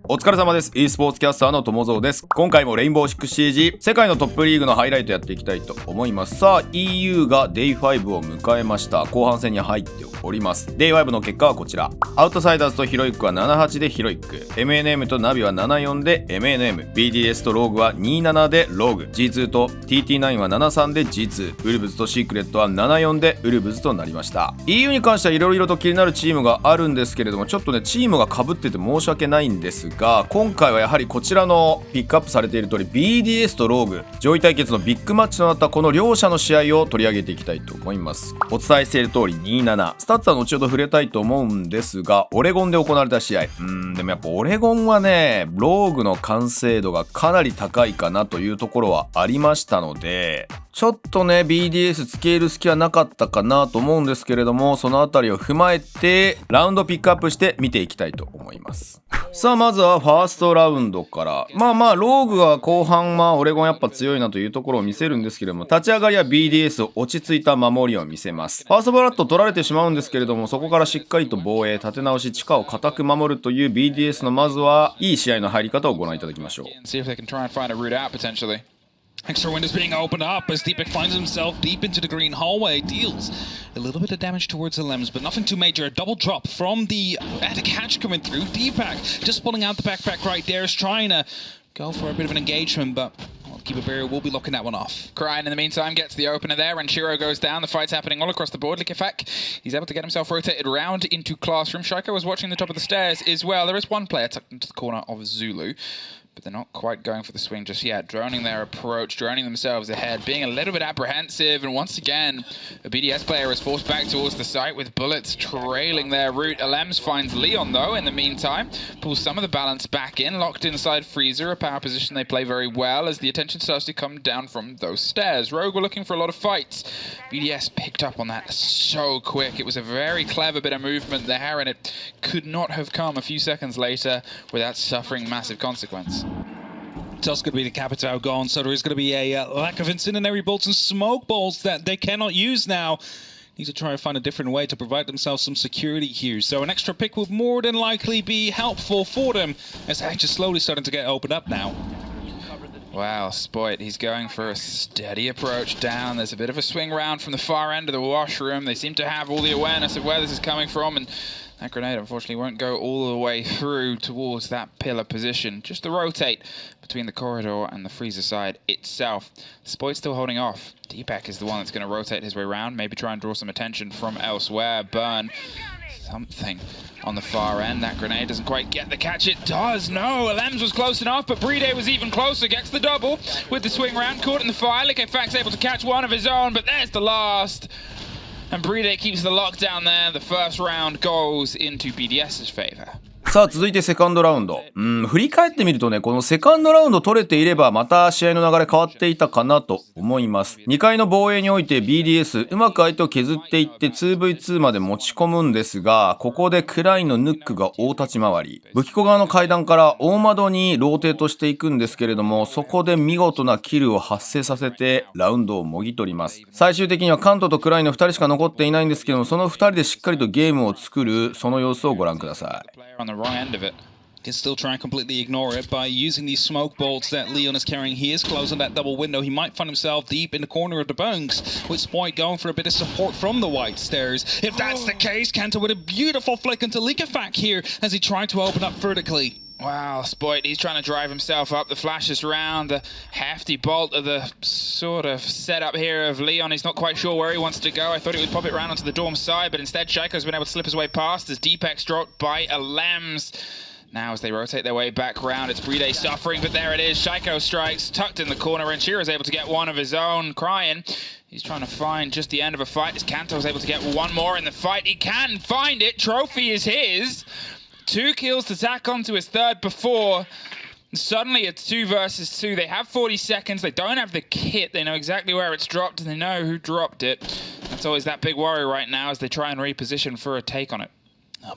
お疲れ様です。e スポーツキャスターのともぞうです。今回もレインボーシックスシージ世界のトップリーグのハイライトやっていきたいと思います。さあ EU が Day5 を迎えました。後半戦に入っております。 Day5 の結果はこちら。アウトサイダーズとヒロイックは 7-8 でヒロイック、 MNM とナビは 7-4 で MNM、 BDS とローグは 2-7 でローグ、 G2 と TT9 は 7-3 で G2、 ウルブズとシークレットは 7-4 でウルブズとなりました。 EU に関してはいろいろと気になるチームがあるんですけれども、ちょっとねチームが被ってて申し訳ないんですが、今回はやはりこちらのピックアップされている通り BDS とローグ上位対決のビッグマッチとなったこの両者の試合を取り上げていきたいと思います。お伝えしている通り 2-7、 スタッツは後ほど触れたいと思うんですが、オレゴンで行われた試合、でもやっぱオレゴンはねローグの完成度がかなり高いかなというところはありましたので、ちょっとね BDS つける隙はなかったかなと思うんですけれども、そのあたりを踏まえてラウンドピックアップして見ていきたいと思います。さあまずはファーストラウンドから、ローグは後半オレゴンやっぱ強いなというところを見せるんですけれども、立ち上がりは BDS 落ち着いた守りを見せます。ファーストブラッド取られてしまうんですけれども、そこからしっかりと防衛、立て直し、地下を固く守るという BDS のまずはいい試合の入り方をご覧いただきましょう。Extra windows being opened up as Deepak finds himself deep into the green hallway. Deals a little bit of damage towards the limbs, but nothing too major. A double drop from the catch coming through. Deepak just pulling out the backpack right there, is trying to go for a bit of an engagement, but Keeper Barrier will be locking that one off. Cryan in the meantime gets the opener there, and Shiro goes down. The fight's happening all across the board. Likifak, he's able to get himself rotated around into Classroom. Shaiko was watching the top of the stairs as well. There is one player tucked into the corner of Zulu, but they're not quite going for the swing just yet. Droning their approach, droning themselves ahead, being a little bit apprehensive, and once again, a BDS player is forced back towards the site with bullets trailing their route. Alems finds Leon though, in the meantime, pulls some of the balance back in, locked inside Freezer, a power position they play very well as the attention starts to come down from those stairs. Rogue were looking for a lot of fights. BDS picked up on that so quick. It was a very clever bit of movement there, and it could not have come a few seconds later without suffering massive consequence. That's going to be the Capitao gone, so there is going to be a lack of incendiary bolts and smoke balls that they cannot use now. Need to try and find a different way to provide themselves some security here. So an extra pick will more than likely be helpful for them, as they're just slowly starting to get opened up now. Wow, Spoit, he's going for a steady approach down. There's a bit of a swing round from the far end of the washroom. They seem to have all the awareness of where this is coming from, and that grenade unfortunately won't go all the way through towards that pillar position. Just to rotate between the corridor and the freezer side itself. Spoit's still holding off. Deepak is the one that's going to rotate his way around, maybe try and draw some attention from elsewhere. Burn something on the far end. That grenade doesn't quite get the catch. It does. No, Alems was close enough, but Bride was even closer. Gets the double with the swing round. Caught in the fire. Likifak's able to catch one of his own, but there's the last. And Bride keeps the lockdown there. The first round goes into BDS's favor. さあ続いてセカンドラウンド。振り返ってみるとね、このセカンドラウンド取れていればまた試合の流れ変わっていたかなと思います。2回の防衛において BDS うまく相手を削っていって 2v2 まで持ち込むんですが、ここでクラインのヌックが大立ち回り、武器庫側の階段から大窓にローテートしていくんですけれども、そこで見事なキルを発生させてラウンドをもぎ取ります。最終的にはカントとクラインの2人しか残っていないんですけども、その2人でしっかりとゲームを作るその様子をご覧ください。On the wrong end of it. Can still try and completely ignore it by using these smoke bolts that Leon is carrying. He is close on that double window. He might find himself deep in the corner of the bunks, with Spoit going for a bit of support from the white stairs. If that's the case, Kanto with a beautiful flick into Likifak here as he tried to open up vertically. Wow, Spoit, he's trying to drive himself up. The flash is round. The hefty bolt of the sort of setup here of Leon. He's not quite sure where he wants to go. I thought he would pop it round onto the dorm side, but instead Shaiko's been able to slip his way past as Deepak's dropped by Alems. Now as they rotate their way back round, it's Bride suffering, but there it is. Shaiko strikes, tucked in the corner, and Shiro's able to get one of his own. Crying, he's trying to find just the end of a fight as Kanto's able to get one more in the fight. He can find it. Trophy is his. 2 kills to tack onto his third before. Suddenly it's 2 versus 2. They have 40 seconds. They don't have the kit. They know exactly where it's dropped, and they know who dropped it. That's always that big worry right now as they try and reposition for a take on it.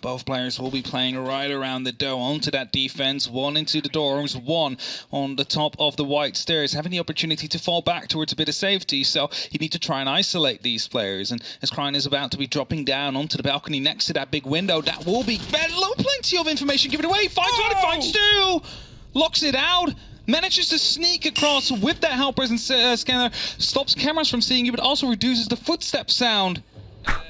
Both players will be playing right around the door onto that defense, one into the dorms, one on the top of the white stairs, having the opportunity to fall back towards a bit of safety. So you need to try and isolate these players. And as Cryan is about to be dropping down onto the balcony next to that big window, that will be plenty of information given away. 5-2, locks it out, manages to sneak across with that help presence scanner, stops cameras from seeing you, but also reduces the footstep sound.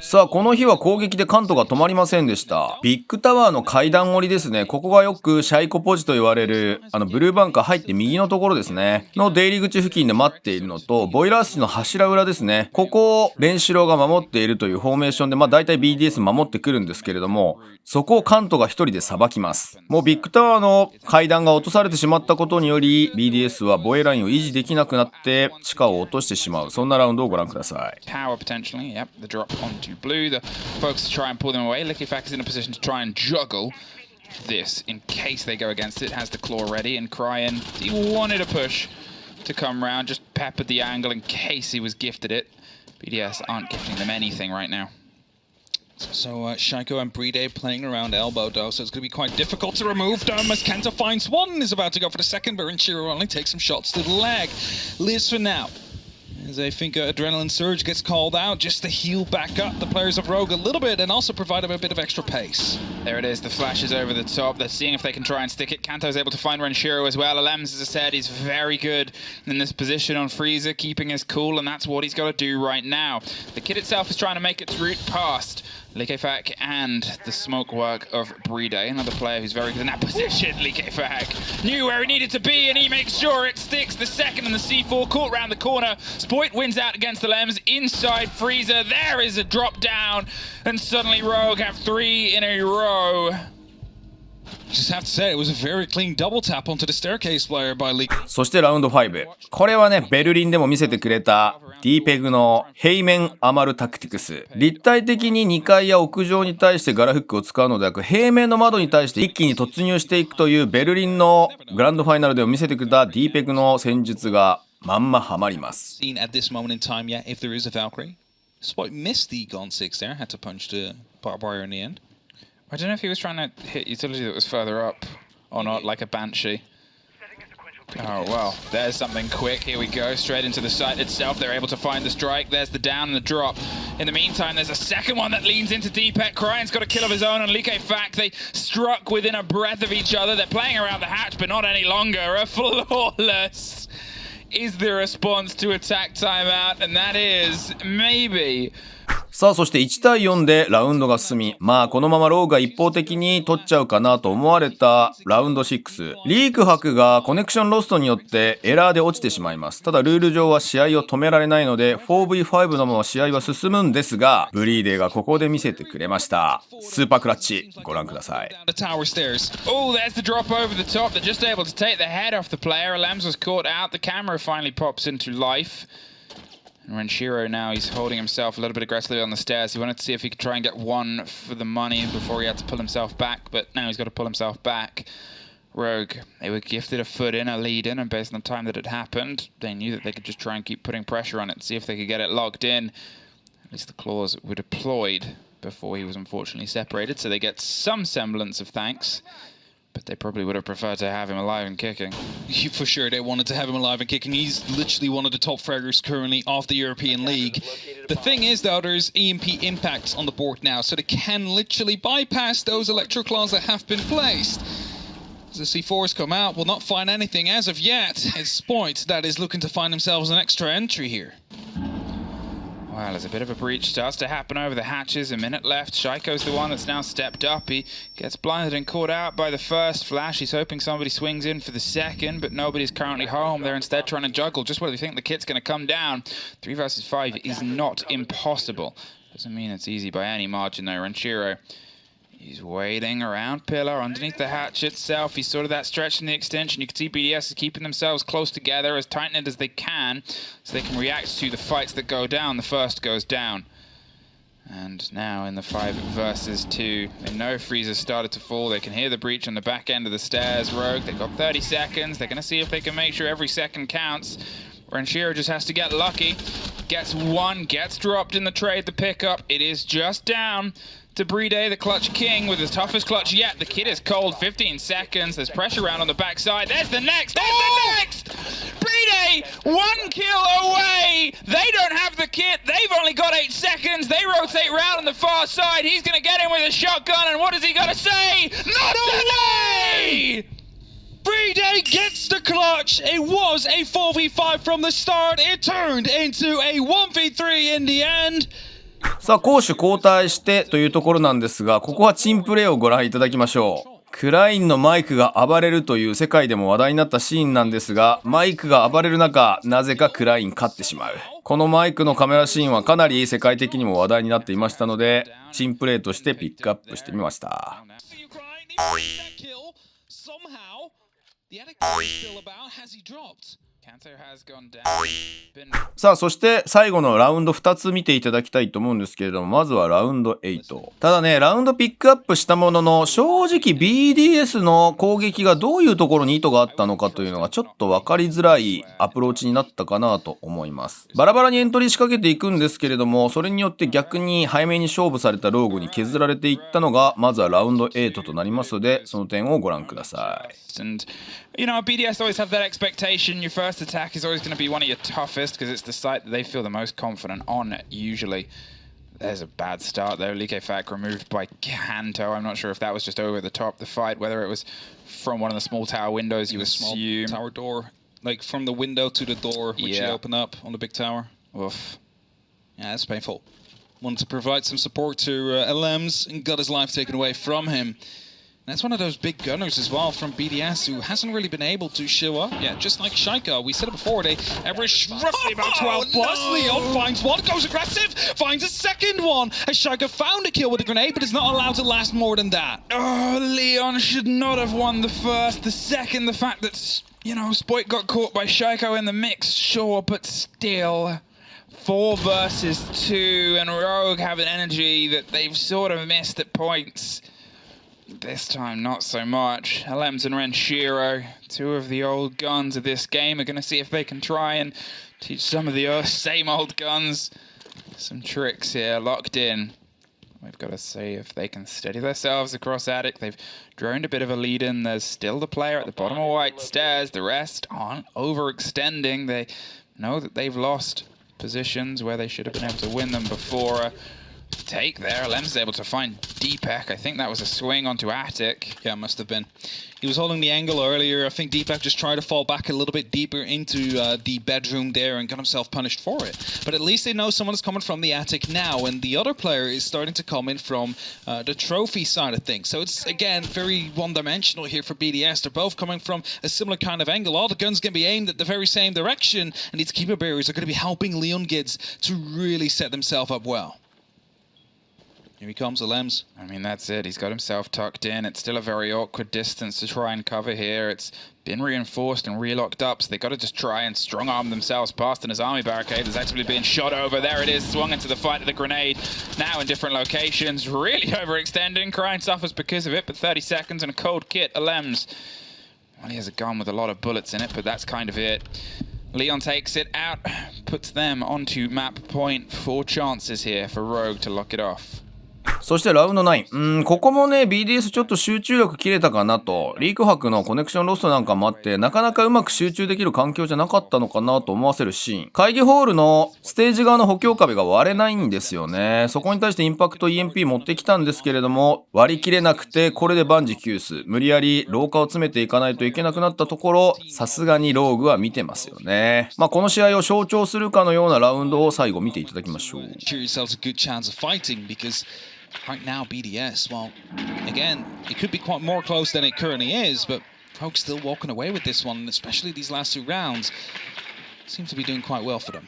さあこの日は攻撃で関東が止まりませんでした。ビッグタワーの階段降りですね。ここがよくシャイコポジと言われるブルーバンカー入って右のところですねの出入り口付近で待っているのと、ボイラー室の柱裏ですね。ここをレンシローが守っているというフォーメーションで大体 BDS 守ってくるんですけれども、そこを関東が一人でさばきます。もうビッグタワーの階段が落とされてしまったことにより BDS は防衛ラインを維持できなくなって地下を落としてしまう、そんなラウンドをご覧ください。 Tower potentially, yep, the drop onto blue. The folks to try and pull them away. Liquefax is in a position to try and juggle this in case they go against it. Has the claw ready, and Cryan, he wanted a push to come round, just peppered the angle in case he was gifted it. BDS aren't gifting them anything right now. So Shaiko and Bride playing around elbow though, so it's going to be quite difficult to remove them as Kenta finds one, is about to go for the second, but Renshiro only takes some shots to the leg. Liz for now. As I think Adrenaline Surge gets called out just to heal back up the players of Rogue a little bit and also provide them a bit of extra pace. There it is, the flash is over the top. They're seeing if they can try and stick it. Kanto's able to find Renshiro as well. Alems, as I said, is very good in this position on Freezer, keeping his cool, and that's what he's got to do right now. The kid itself is trying to make its route past Liquefac and the smoke work of Bride, another player who's very good in that position. Liquefac knew where he needed to be, and he makes sure it sticks. The second and the C4 caught round the corner. Spoit wins out against the Lems inside Freezer. There is a drop down, and suddenly Rogue have 3 in a row. Just have to say, it was a very clean double tap onto the staircase player by Lee. そしてラウンド5。これはね、ベルリンでも見せてくれた D ペグの平面余るタクティクス。立体的に2階や屋上に対してガラフックを使うのではなく、平面の窓に対して一気に突入していくというベルリンのグランドファイナルでも見せてくれた D ペグの戦術がまんまハマります。Seen at this moment in time yet if there is a Valkyrie. Spot missed the Gaunt 6 there, had to punch the barbed wire in the end. I don't know if he was trying to hit utility that was further up or not, like a Banshee. Oh, well, there's something quick. Here we go, straight into the site itself. They're able to find the strike. There's the down and the drop. In the meantime, there's a second one that leans into Deepek. Cryan's got a kill of his own on Liquefac. They struck within a breath of each other. They're playing around the hatch, but not any longer. A flawless is the response to attack timeout, and that is maybe... さあそして1対4でラウンドが進み、このままローが一方的に取っちゃうかなと思われたラウンド6。リーク博がコネクションロストによってエラーで落ちてしまいます。ただルール上は試合を止められないので 4v5 のまま試合は進むんですが、ブリーデーがここで見せてくれました。スーパークラッチご覧ください。 Oh, there's the drop over the top. They're just able to take the head off the player. Alems was caught out. The camera finally pops into life. And Renshiro now, he's holding himself a little bit aggressively on the stairs. He wanted to see if he could try and get one for the money before he had to pull himself back, but now he's got to pull himself back. Rogue, they were gifted a foot in, a lead in, and based on the time that it happened, they knew that they could just try and keep putting pressure on it and see if they could get it locked in. At least the claws were deployed before he was unfortunately separated, so they get some semblance of thanks. But they probably would have preferred to have him alive and kicking. For sure, they wanted to have him alive and kicking. He's literally one of the top fraggers currently off the European League. The thing is, though, there's EMP impacts on the board now, so they can literally bypass those electro claws that have been placed. As the C4s come out, will not find anything as of yet. It's Spoit that is looking to find themselves an extra entry here. Well, as a bit of a breach starts to happen over the hatches, a minute left. Shaiko's the one that's now stepped up. He gets blinded and caught out by the first flash. He's hoping somebody swings in for the second, but nobody's currently home. They're instead trying to juggle just where they think the kit's going to come down. 3 versus 5 is not impossible. Doesn't mean it's easy by any margin though. Renshiro, he's waiting around pillar underneath the hatch itself. He's sort of that stretch in the extension. You can see BDS is keeping themselves close together, as tight-knit as they can, so they can react to the fights that go down. The first goes down. And now in the 5 versus 2, they know Freezer started to fall. They can hear the breach on the back end of the stairs. Rogue, they've got 30 seconds. They're going to see if they can make sure every second counts. Renshiro just has to get lucky. Gets one, gets dropped in the trade, the pickup. It is just down to Bride, the clutch king, with his toughest clutch yet. The kid is cold, 15 seconds. There's pressure around on the backside. There's the next, the next! Bride, 1 kill away! They don't have the kit, they've only got 8 seconds. They rotate round on the far side. He's gonna get in with a shotgun, and what has he got to say? Not today! Everyday gets the clutch. It was a 4v5 from the start. It turned into a 1v3 in the end. さあ、攻守交代してというところなんですが、ここはチームプレーをご覧いただきましょう。クラインのマイクが暴れるという世界でも話題になったシーンなんですが、マイクが暴れる中、なぜかクライン勝ってしまう。このマイクのカメラシーンはかなり世界的にも話題になっていましたので、チームプレーとしてピックアップしてみました。さあ、そして最後のラウンド2つ見ていただきたいと思うんですけれども、まずはラウンド8。ただね、ラウンドピックアップしたものの、正直 BDS の攻撃がどういうところに意図があったのかというのがちょっと分かりづらいアプローチになったかなと思います。バラバラにエントリー仕掛けていくんですけれども、それによって逆に早めに勝負されたローグに削られていったのが、まずはラウンド8となりますので、その点をご覧ください。And, you know, BDS always have that expectation. Your first attack is always going to be one of your toughest because it's the site that they feel the most confident on, usually. There's a bad start there. Likefak removed by Kanto. I'm not sure if that was just over the top, the fight, whether it was from one of the small tower windows, you assume. Small tower door, like from the window to the door, which you open up on the big tower. Oof. Yeah, that's painful. Wanted to provide some support to LMs and got his life taken away from him. That's one of those big gunners as well from BDS who hasn't really been able to show up yet, just like Shaika. We said it before, they average roughly about 12 plus. Leon finds one, goes aggressive, finds a second one. As Shaika found a kill with a grenade, but is not allowed to last more than that. Oh, Leon should not have won the first. The second, the fact that, you know, Spoit got caught by Shaiko in the mix, sure, but still. 4 versus 2, and Rogue have an energy that they've sort of missed at points. This time, not so much. LMs and Renshiro, 2 of the old guns of this game, are going to see if they can try and teach some of the same old guns some tricks here, locked in. We've got to see if they can steady themselves across Attic. They've droned a bit of a lead in. There's still the player at the bottom of White Stairs. The rest aren't overextending. They know that they've lost positions where they should have been able to win them before. Take there. Lem's able to find Deepak. I think that was a swing onto Attic. Yeah, must have been. He was holding the angle earlier. I think Deepak just tried to fall back a little bit deeper into the bedroom there and got himself punished for it. But at least they know someone is coming from the attic now, and the other player is starting to come in from the trophy side of things. So it's, again, very one-dimensional here for BDS. They're both coming from a similar kind of angle. All the guns can be aimed at the very same direction, and these keeper barriers are going to be helping Leon Gids to really set themselves up well. Here he comes, Alems. I mean, that's it. He's got himself tucked in. It's still a very awkward distance to try and cover here. It's been reinforced and relocked up, so they've got to just try and strong-arm themselves past in his army barricade. There's actually being shot over. There it is, swung into the fight of the grenade. Now in different locations, really overextending. Crying suffers because of it, but 30 seconds and a cold kit. Alems, well, he has a gun with a lot of bullets in it, but that's kind of it. Leon takes it out, puts them onto map point. 4 chances here for Rogue to lock it off. そしてラウンド9。ここもね、BDS ちょっと集中力切れたかなと。リーク博のコネクションロストなんかもあって、なかなかうまく集中できる環境じゃなかったのかなと思わせるシーン。会議ホールのステージ側の補強壁が割れないんですよね。そこに対してインパクト EMP 持ってきたんですけれども、割り切れなくて、これで万事休す。無理やり廊下を詰めていかないといけなくなったところ、さすがにローグは見てますよね。まあ、この試合を象徴するかのようなラウンドを最後見ていただきましょう。Right now, BDS, well, again, it could be quite more close than it currently is, but Rogue's still walking away with this one, especially these last 2 rounds. Seems to be doing quite well for them.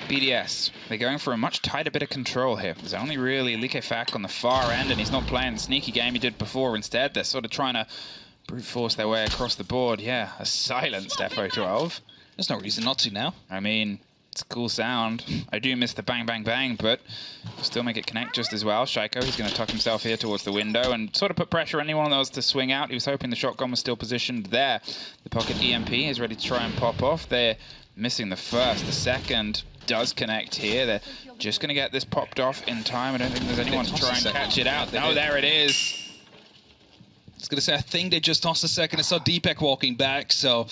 BDS, they're going for a much tighter bit of control here. There's only really Likefak on the far end, and he's not playing the sneaky game he did before. Instead, they're sort of trying to brute force their way across the board. Yeah, a silenced FO12. There's no reason not to now. I mean, it's a cool sound. I do miss the bang, bang, bang, but still make it connect just as well. Shaiko, he's going to tuck himself here towards the window and sort of put pressure on anyone of those to swing out. He was hoping the shotgun was still positioned there. The pocket EMP is ready to try and pop off. They're missing the first. The second does connect here. They're just going to get this popped off in time. I don't think there's anyone to try and catch it out. Oh, there it is. I was going to say, I think they just tossed a second. I saw Deepak walking back, so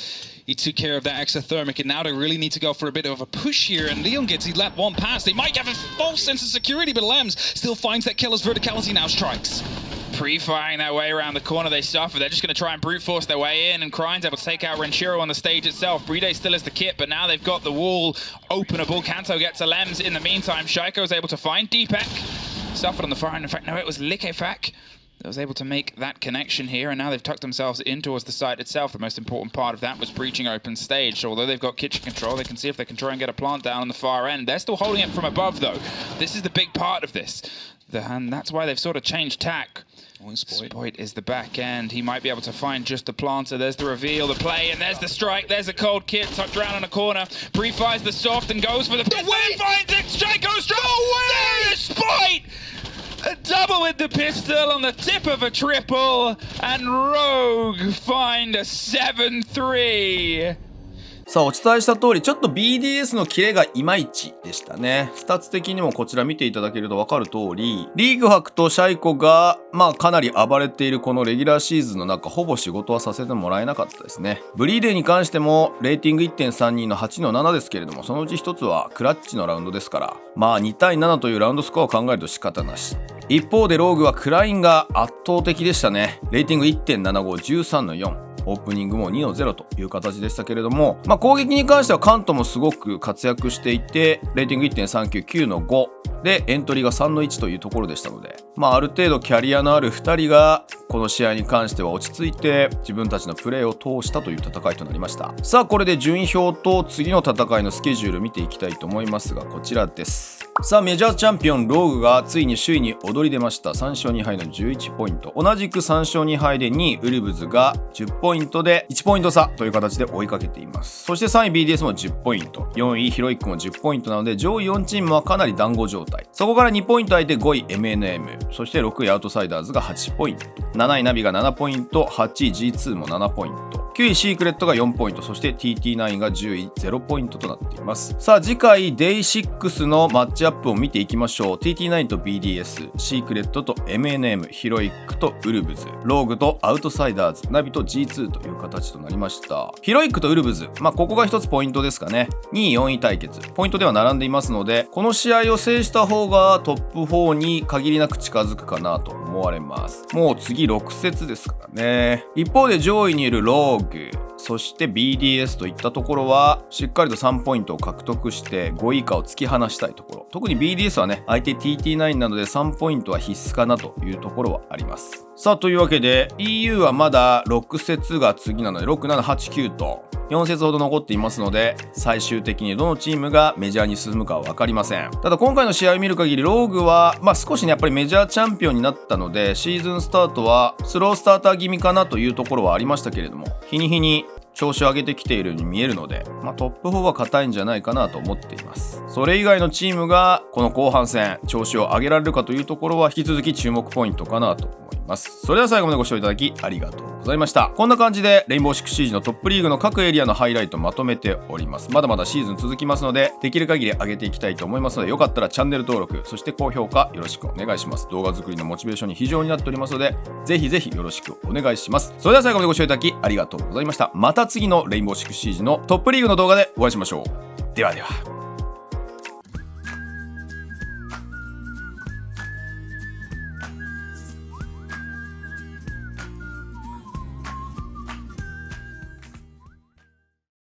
he took care of that exothermic, and now they really need to go for a bit of a push here, and Leon gets, he let one pass. They might have a false sense of security, but Lems still finds that killer's verticality now strikes. pre-firing their way around the corner. They suffer. They're just going to try and brute force their way in, and Krine's able to take out Renshiro on the stage itself. Bride still has the kit, but now they've got the wall openable. Kanto gets a Lems. In the meantime, Shaiko's able to find Deepak. Suffered on the far end. In fact, no, it was Likefak that was able to make that connection here, and now they've tucked themselves in towards the site itself. The most important part of that was breaching open stage. So although they've got kitchen control, they can see if they can try and get a plant down on the far end. They're still holding it from above, though. This is the big part of this. And that's why they've sort of changed tack. Spoit is the back end. He might be able to find just the planter. There's the reveal, the play, and there's the strike. There's the cold kit tucked around in a corner. Pre-fires the soft and goes for the pistol. Finds it. Strike goes straight. There is Spoit! A double with the pistol on the tip of a triple. And Rogue find a 7-3. さあお伝えした通りちょっと BDS のキレがいまいちでしたね。スタッツ的にもこちら見ていただけると分かる通り、リーグ博とシャイコがかなり暴れているこのレギュラーシーズンの中、ほぼ仕事はさせてもらえなかったですね。ブリーデーに関してもレーティング 1.32 の8の7ですけれども、そのうち1つはクラッチのラウンドですから、2対7というラウンドスコアを考えると仕方なし。一方でローグはクラインが圧倒的でしたね。レーティング 1.75、13の4。オープニングも2の0という形でしたけれども、攻撃に関してはカントもすごく活躍していて、レーティング 1.39、9の5でエントリーが3の1というところでしたので、ある程度キャリアのある2人がこの試合に関しては落ち着いて自分たちのプレーを通したという戦いとなりました。さあこれで順位表と次の戦いのスケジュール見ていきたいと思いますが、こちらです。さあメジャーチャンピオンローグがついに首位に躍り出ました。3勝2敗の11ポイント。同じく3勝2敗で2位ウルブズが10ポイントで1ポイント差という形で追いかけています。そして3位 BDS も10ポイント、4位ヒロイックも10ポイントなので、上位4チームはかなり団子状態。そこから2ポイント空いて5位 MNM、 そして6位アウトサイダーズが8ポイント、7位ナビが7ポイント、8位 G2 も7ポイント、9位シークレットが4ポイント、そして TT9 が10位0ポイントとなっています。さあ次回 Day6 のマッチアップを見ていきましょう。 TT9 と BDS、 シークレットと MNM、 ヒロイックとウルブズ、ローグとアウトサイダーズ、ナビと G2 という形となりました。ヒロイックとウルブズ、ここが一つポイントですかね。2位4位対決、ポイントでは並んでいますので、この試合を制した方がトップ4に限りなく近づくかなと思われます。もう次6節ですからね。一方で上位にいるローグ、そして BDS といったところはしっかりと3ポイントを獲得して5位以下を突き放したいところ。特に BDS はね、相手 TT9 なので3ポイントは必須かなというところはあります。さあというわけで EU はまだ6節が次なので、6、7、8、9と4節ほど残っていますので、最終的にどのチームがメジャーに進むかは分かりません。ただ今回の試合を見る限りローグは少しねやっぱりメジャーチャンピオンになったので、シーズンスタートはスロースターター気味かなというところはありましたけれども、日に日に調子を上げてきているように見えるので、トップ4は硬いんじゃないかなと思っています。それ以外のチームがこの後半戦調子を上げられるかというところは引き続き注目ポイントかなと思います。それでは最後までご視聴いただきありがとうございました。こんな感じでレインボーシックスシージのトップリーグの各エリアのハイライトまとめております。まだまだシーズン続きますので、できる限り上げていきたいと思いますので、よかったらチャンネル登録、そして高評価よろしくお願いします。動画作りのモチベーションに非常になっておりますので、ぜひぜひよろしくお願いします。それでは最後までご視聴いただきありがとうございました。また次のレインボーシックスシージのトップリーグの動画でお会いしましょう。ではでは。